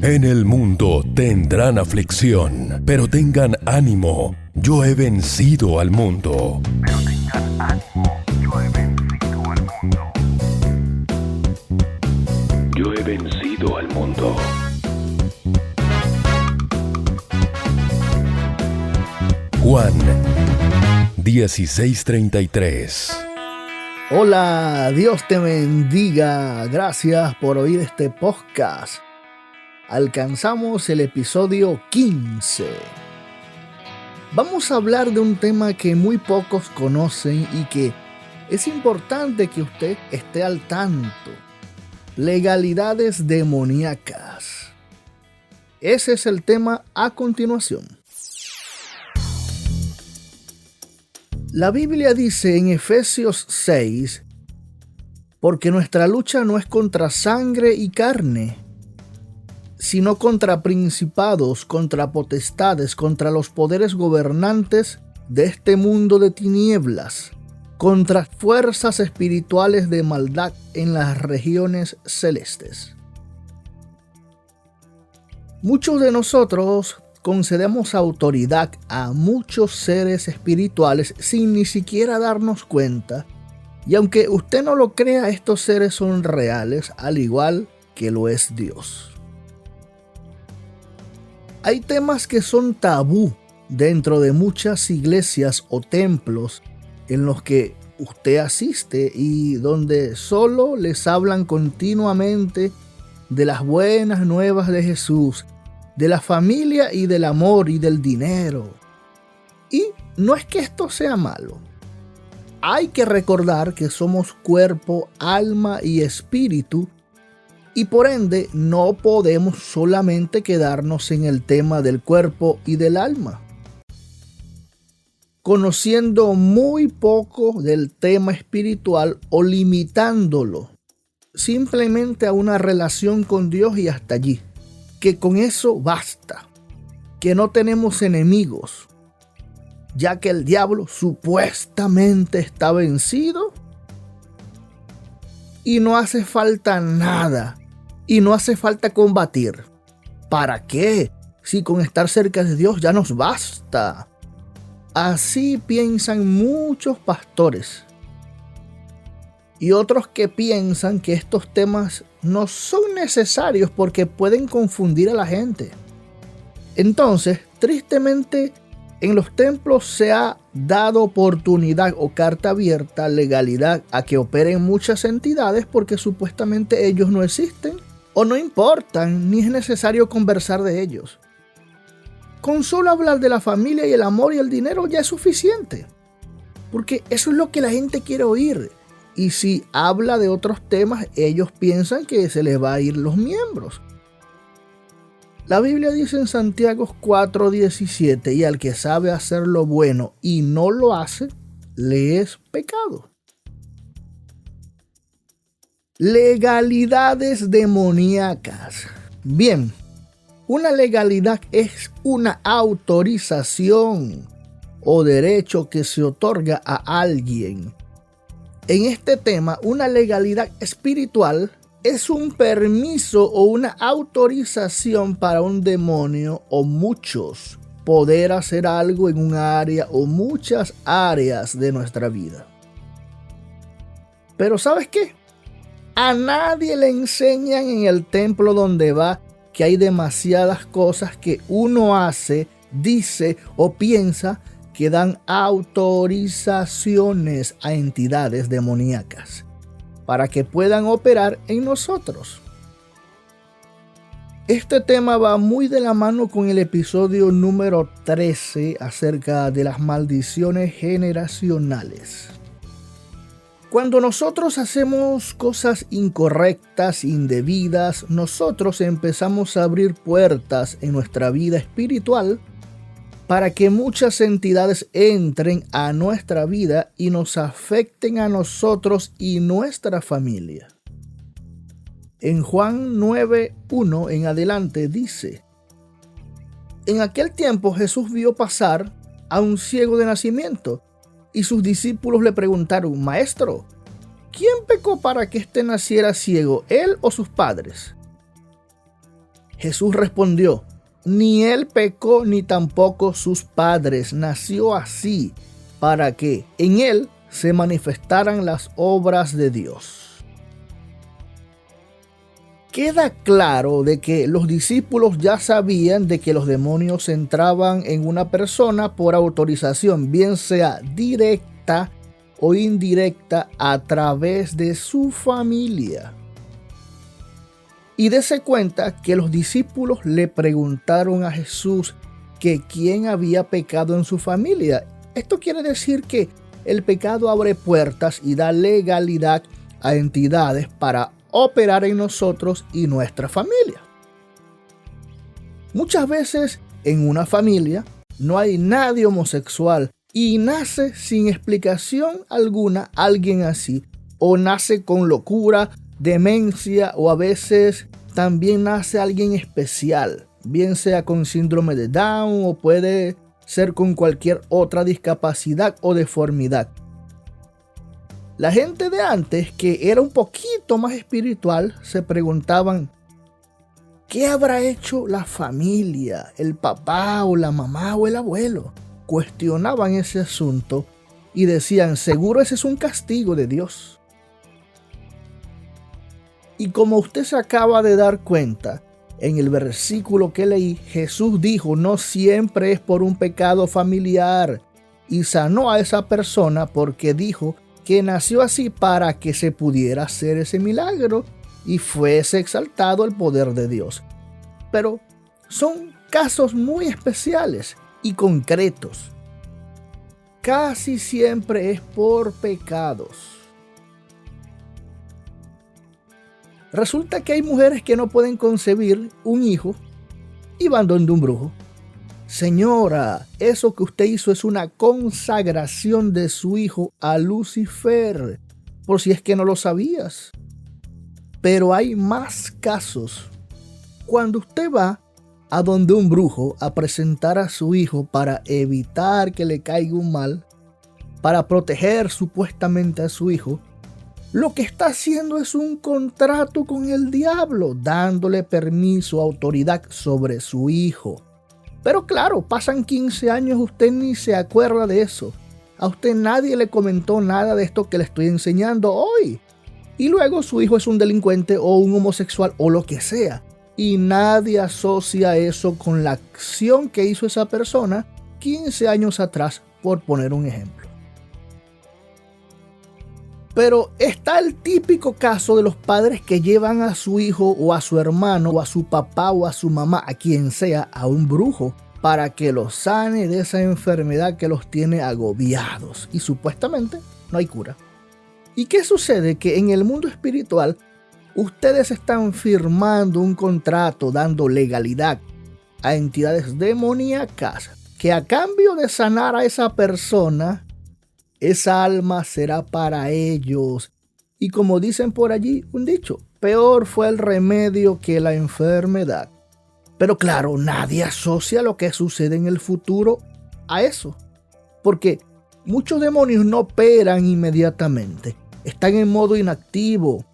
En el mundo tendrán aflicción, pero tengan ánimo. Yo he vencido al mundo. Yo he vencido al mundo. Juan 16:33. Hola, Dios te bendiga. Gracias por oír este podcast. Alcanzamos el episodio 15. Vamos a hablar de un tema que muy pocos conocen y que es importante que usted esté al tanto. Legalidades demoníacas. Ese es el tema a continuación. La Biblia dice en Efesios 6, porque nuestra lucha no es contra sangre y carne, sino contra principados, contra potestades, contra los poderes gobernantes de este mundo de tinieblas, contra fuerzas espirituales de maldad en las regiones celestes. Muchos de nosotros concedemos autoridad a muchos seres espirituales sin ni siquiera darnos cuenta, y aunque usted no lo crea, estos seres son reales, al igual que lo es Dios. Hay temas que son tabú dentro de muchas iglesias o templos en los que usted asiste y donde solo les hablan continuamente de las buenas nuevas de Jesús, de la familia y del amor y del dinero. Y no es que esto sea malo. Hay que recordar que somos cuerpo, alma y espíritu, y por ende no podemos solamente quedarnos en el tema del cuerpo y del alma. Conociendo muy poco del tema espiritual o limitándolo simplemente a una relación con Dios y hasta allí. Que con eso basta, que no tenemos enemigos, ya que el diablo supuestamente está vencido y no hace falta nada y no hace falta combatir. ¿Para qué? Si con estar cerca de Dios ya nos basta. Así piensan muchos pastores y otros que piensan que estos temas no son necesarios porque pueden confundir a la gente. Entonces, tristemente, en los templos se ha dado oportunidad o carta abierta, legalidad a que operen muchas entidades porque supuestamente ellos no existen o no importan ni es necesario conversar de ellos. Con solo hablar de la familia y el amor y el dinero ya es suficiente, porque eso es lo que la gente quiere oír. Y si habla de otros temas, ellos piensan que se les va a ir los miembros. La Biblia dice en Santiago 4:17, y al que sabe hacer lo bueno y no lo hace, le es pecado. Legalidades demoníacas. Bien, una legalidad es una autorización o derecho que se otorga a alguien. En este tema, una legalidad espiritual es un permiso o una autorización para un demonio o muchos poder hacer algo en un área o muchas áreas de nuestra vida. Pero ¿sabes qué? A nadie le enseñan en el templo donde va que hay demasiadas cosas que uno hace, dice o piensa que dan autorizaciones a entidades demoníacas para que puedan operar en nosotros. Este tema va muy de la mano con el episodio número 13 acerca de las maldiciones generacionales. Cuando nosotros hacemos cosas incorrectas, indebidas, nosotros empezamos a abrir puertas en nuestra vida espiritual para que muchas entidades entren a nuestra vida y nos afecten a nosotros y nuestra familia. En Juan 9:1 en adelante dice: En aquel tiempo Jesús vio pasar a un ciego de nacimiento y sus discípulos le preguntaron: Maestro, ¿quién pecó para que éste naciera ciego, él o sus padres? Jesús respondió: ni él pecó ni tampoco sus padres. Nació así para que en él se manifestaran las obras de Dios. Queda claro de que los discípulos ya sabían de que los demonios entraban en una persona por autorización, bien sea directa o indirecta, a través de su familia. Y dése cuenta que los discípulos le preguntaron a Jesús que quién había pecado en su familia. Esto quiere decir que el pecado abre puertas y da legalidad a entidades para operar en nosotros y nuestra familia. Muchas veces en una familia no hay nadie homosexual y nace sin explicación alguna alguien así, o nace con locura, demencia, o a veces también nace alguien especial, bien sea con síndrome de Down o puede ser con cualquier otra discapacidad o deformidad. La gente de antes, que era un poquito más espiritual, se preguntaban: ¿qué habrá hecho la familia, el papá o la mamá o el abuelo? Cuestionaban ese asunto y decían: seguro ese es un castigo de Dios. Y como usted se acaba de dar cuenta, en el versículo que leí, Jesús dijo: no siempre es por un pecado familiar, y sanó a esa persona porque dijo que nació así para que se pudiera hacer ese milagro y fuese exaltado el poder de Dios. Pero son casos muy especiales y concretos. Casi siempre es por pecados. Resulta que hay mujeres que no pueden concebir un hijo y van donde un brujo. Señora, eso que usted hizo es una consagración de su hijo a Lucifer, por si es que no lo sabías. Pero hay más casos. Cuando usted va a donde un brujo a presentar a su hijo para evitar que le caiga un mal, para proteger supuestamente a su hijo, lo que está haciendo es un contrato con el diablo, dándole permiso, autoridad sobre su hijo. Pero claro, pasan 15 años, usted ni se acuerda de eso. A usted nadie le comentó nada de esto que le estoy enseñando hoy. Y luego su hijo es un delincuente o un homosexual o lo que sea. Y nadie asocia eso con la acción que hizo esa persona 15 años atrás, por poner un ejemplo. Pero está el típico caso de los padres que llevan a su hijo o a su hermano o a su papá o a su mamá, a quien sea, a un brujo para que los sane de esa enfermedad que los tiene agobiados y supuestamente no hay cura. ¿Y qué sucede? Que en el mundo espiritual ustedes están firmando un contrato dando legalidad a entidades demoníacas que a cambio de sanar a esa persona, esa alma será para ellos. Y como dicen por allí un dicho, peor fue el remedio que la enfermedad. Pero claro, nadie asocia lo que sucede en el futuro a eso. Porque muchos demonios no operan inmediatamente. Están en modo inactivo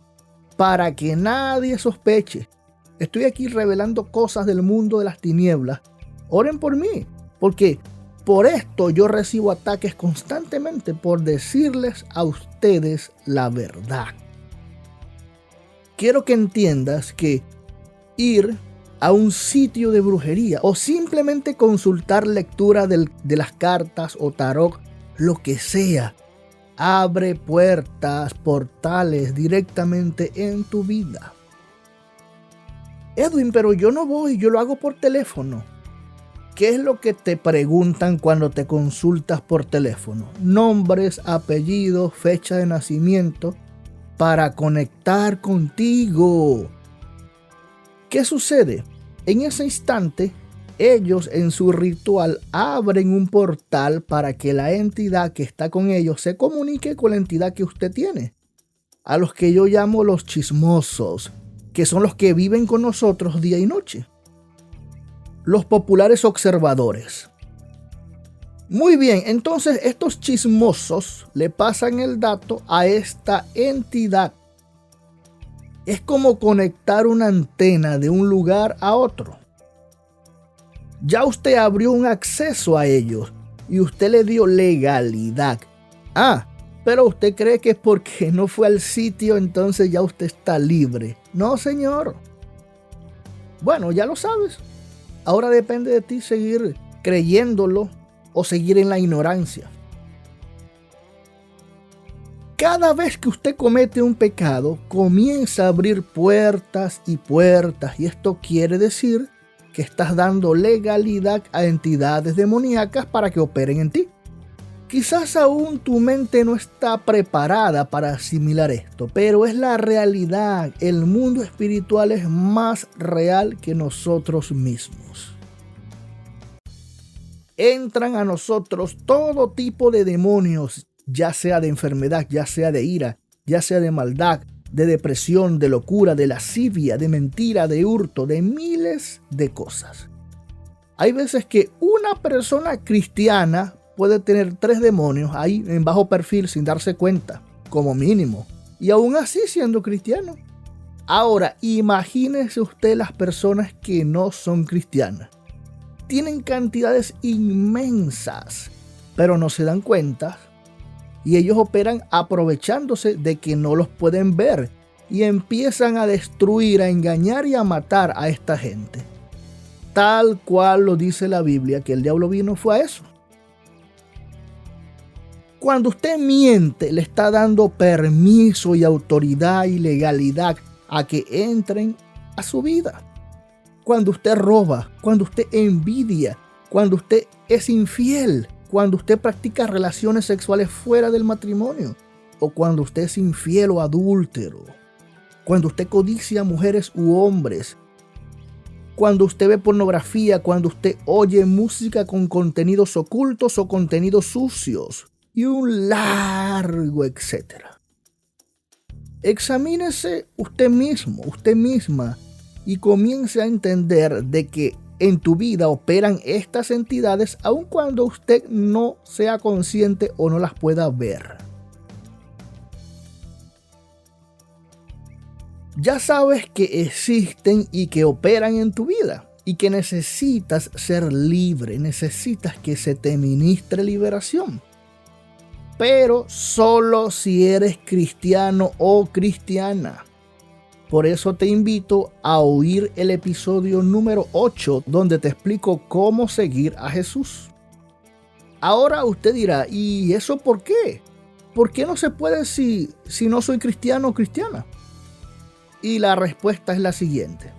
para que nadie sospeche. Estoy aquí revelando cosas del mundo de las tinieblas. Oren por mí, porque por esto yo recibo ataques constantemente por decirles a ustedes la verdad. Quiero que entiendas que ir a un sitio de brujería o simplemente consultar lectura de las cartas o tarot, lo que sea, abre puertas, portales directamente en tu vida. Edwin, pero yo no voy, yo lo hago por teléfono. ¿Qué es lo que te preguntan cuando te consultas por teléfono? Nombres, apellidos, fecha de nacimiento para conectar contigo. ¿Qué sucede? En ese instante, ellos en su ritual abren un portal para que la entidad que está con ellos se comunique con la entidad que usted tiene. A los que yo llamo los chismosos, que son los que viven con nosotros día y noche. Los populares observadores. Muy bien, entonces estos chismosos le pasan el dato a esta entidad. Es como conectar una antena de un lugar a otro. Ya usted abrió un acceso a ellos y usted le dio legalidad. Pero usted cree que es porque no fue al sitio, entonces ya usted está libre. No, señor. Bueno, ya lo sabes. Ahora depende de ti seguir creyéndolo o seguir en la ignorancia. Cada vez que usted comete un pecado, comienza a abrir puertas y puertas, y esto quiere decir que estás dando legalidad a entidades demoníacas para que operen en ti. Quizás aún tu mente no está preparada para asimilar esto, pero es la realidad. El mundo espiritual es más real que nosotros mismos. Entran a nosotros todo tipo de demonios, ya sea de enfermedad, ya sea de ira, ya sea de maldad, de depresión, de locura, de lascivia, de mentira, de hurto, de miles de cosas. Hay veces que una persona cristiana puede tener 3 demonios ahí en bajo perfil sin darse cuenta, como mínimo, y aún así siendo cristiano. Ahora, imagínese usted las personas que no son cristianas. Tienen cantidades inmensas, pero no se dan cuenta. Y ellos operan aprovechándose de que no los pueden ver y empiezan a destruir, a engañar y a matar a esta gente. Tal cual lo dice la Biblia, que el diablo vino fue a eso. Cuando usted miente, le está dando permiso y autoridad y legalidad a que entren a su vida. Cuando usted roba, cuando usted envidia, cuando usted es infiel, cuando usted practica relaciones sexuales fuera del matrimonio, o cuando usted es infiel o adúltero, cuando usted codicia a mujeres u hombres, cuando usted ve pornografía, cuando usted oye música con contenidos ocultos o contenidos sucios, y un largo etcétera. Examínese usted mismo, usted misma, y comience a entender de que en tu vida operan estas entidades aun cuando usted no sea consciente o no las pueda ver. Ya sabes que existen y que operan en tu vida y que necesitas ser libre, necesitas que se te ministre liberación. Pero solo si eres cristiano o cristiana. Por eso te invito a oír el episodio número 8, donde te explico cómo seguir a Jesús. Ahora usted dirá, ¿y eso por qué? ¿Por qué no se puede si no soy cristiano o cristiana? Y la respuesta es la siguiente.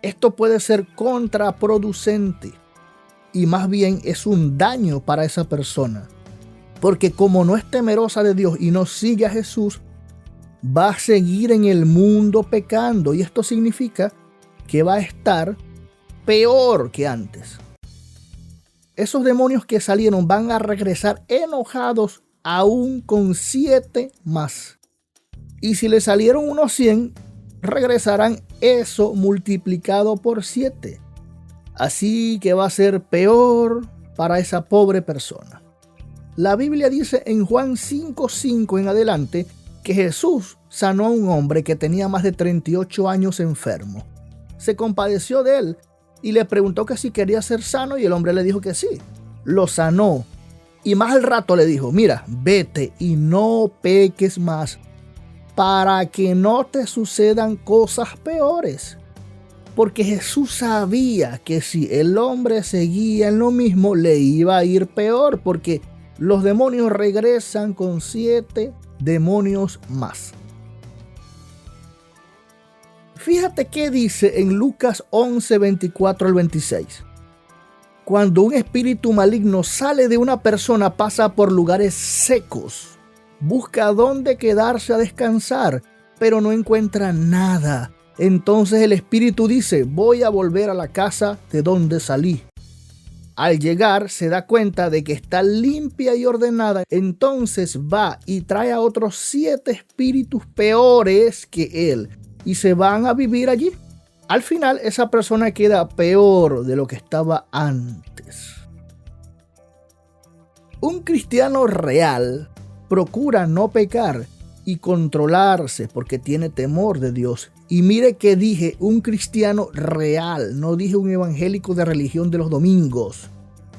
Esto puede ser contraproducente y más bien es un daño para esa persona. Porque como no es temerosa de Dios y no sigue a Jesús, va a seguir en el mundo pecando, y esto significa que va a estar peor que antes. Esos demonios que salieron van a regresar enojados aún con 7 más. Y si le salieron unos 100, regresarán eso multiplicado por 7. Así que va a ser peor para esa pobre persona. La Biblia dice en Juan 5:5 en adelante que Jesús sanó a un hombre que tenía más de 38 años enfermo. Se compadeció de él y le preguntó que si quería ser sano, y el hombre le dijo que sí. Lo sanó y más al rato le dijo, mira, vete y no peques más para que no te sucedan cosas peores. Porque Jesús sabía que si el hombre seguía en lo mismo le iba a ir peor, porque los demonios regresan con 7 demonios más. Fíjate qué dice en Lucas 11, 24 al 26. Cuando un espíritu maligno sale de una persona, pasa por lugares secos, busca dónde quedarse a descansar, pero no encuentra nada. Entonces el espíritu dice, voy a volver a la casa de donde salí. Al llegar se da cuenta de que está limpia y ordenada, entonces va y trae a otros 7 espíritus peores que él y se van a vivir allí. Al final esa persona queda peor de lo que estaba antes. Un cristiano real procura no pecar y controlarse porque tiene temor de Dios. Y mire que dije un cristiano real, no dije un evangélico de religión de los domingos.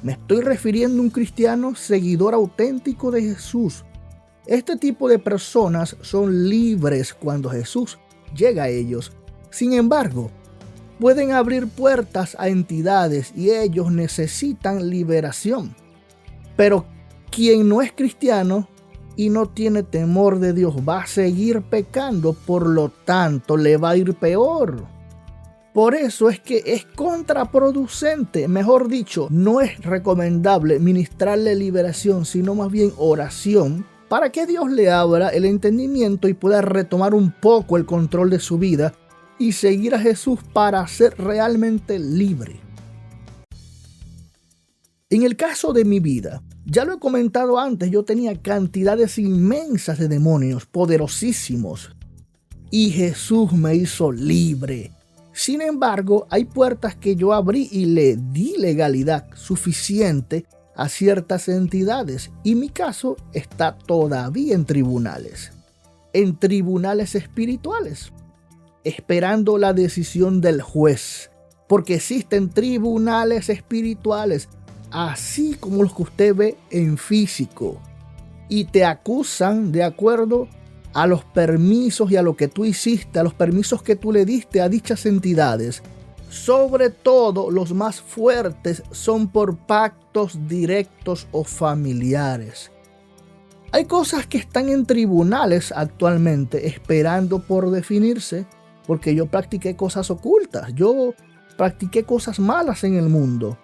Me estoy refiriendo a un cristiano seguidor auténtico de Jesús. Este tipo de personas son libres cuando Jesús llega a ellos. Sin embargo, pueden abrir puertas a entidades y ellos necesitan liberación. Pero quien no es cristiano y no tiene temor de Dios va a seguir pecando, por lo tanto le va a ir peor. Por eso es que es contraproducente, mejor dicho, no es recomendable ministrarle liberación, sino más bien oración, para que Dios le abra el entendimiento y pueda retomar un poco el control de su vida y seguir a Jesús para ser realmente libre. En el caso de mi vida, ya lo he comentado antes, yo tenía cantidades inmensas de demonios, poderosísimos, y Jesús me hizo libre. Sin embargo, hay puertas que yo abrí y le di legalidad suficiente a ciertas entidades, y mi caso está todavía en tribunales espirituales, esperando la decisión del juez, porque existen tribunales espirituales, así como los que usted ve en físico, y te acusan de acuerdo a los permisos y a lo que tú hiciste, a los permisos que tú le diste a dichas entidades. Sobre todo los más fuertes son por pactos directos o familiares. Hay cosas que están en tribunales actualmente esperando por definirse, porque yo practiqué cosas ocultas, yo practiqué cosas malas en el mundo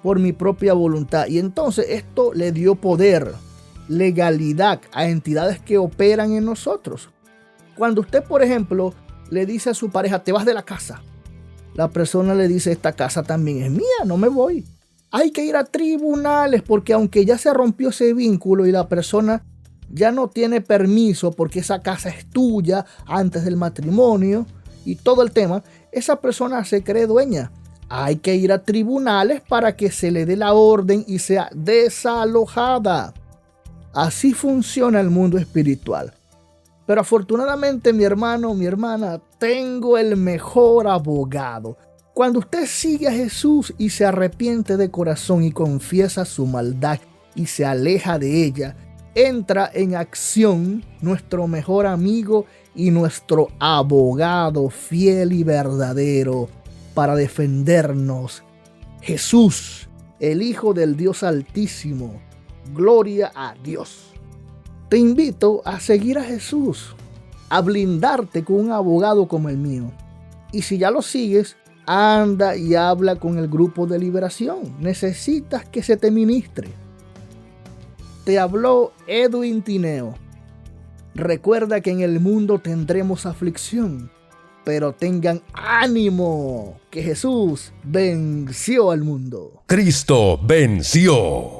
por mi propia voluntad, y entonces esto le dio poder, legalidad a entidades que operan en nosotros. Cuando usted, por ejemplo, le dice a su pareja, te vas de la casa, la persona le dice, esta casa también es mía, no me voy. Hay que ir a tribunales, porque aunque ya se rompió ese vínculo y la persona ya no tiene permiso porque esa casa es tuya antes del matrimonio y todo el tema, esa persona se cree dueña. Hay que ir a tribunales para que se le dé la orden y sea desalojada. Así funciona el mundo espiritual. Pero afortunadamente, mi hermano, mi hermana, tengo el mejor abogado. Cuando usted sigue a Jesús y se arrepiente de corazón y confiesa su maldad y se aleja de ella, entra en acción nuestro mejor amigo y nuestro abogado fiel y verdadero para defendernos. Jesús, el Hijo del Dios Altísimo. Gloria a Dios. Te invito a seguir a Jesús, a blindarte con un abogado como el mío. Y si ya lo sigues, anda y habla con el grupo de liberación. Necesitas que se te ministre. Te habló Edwin Tineo. Recuerda que en el mundo tendremos aflicción, pero tengan ánimo, que Jesús venció al mundo. Cristo venció.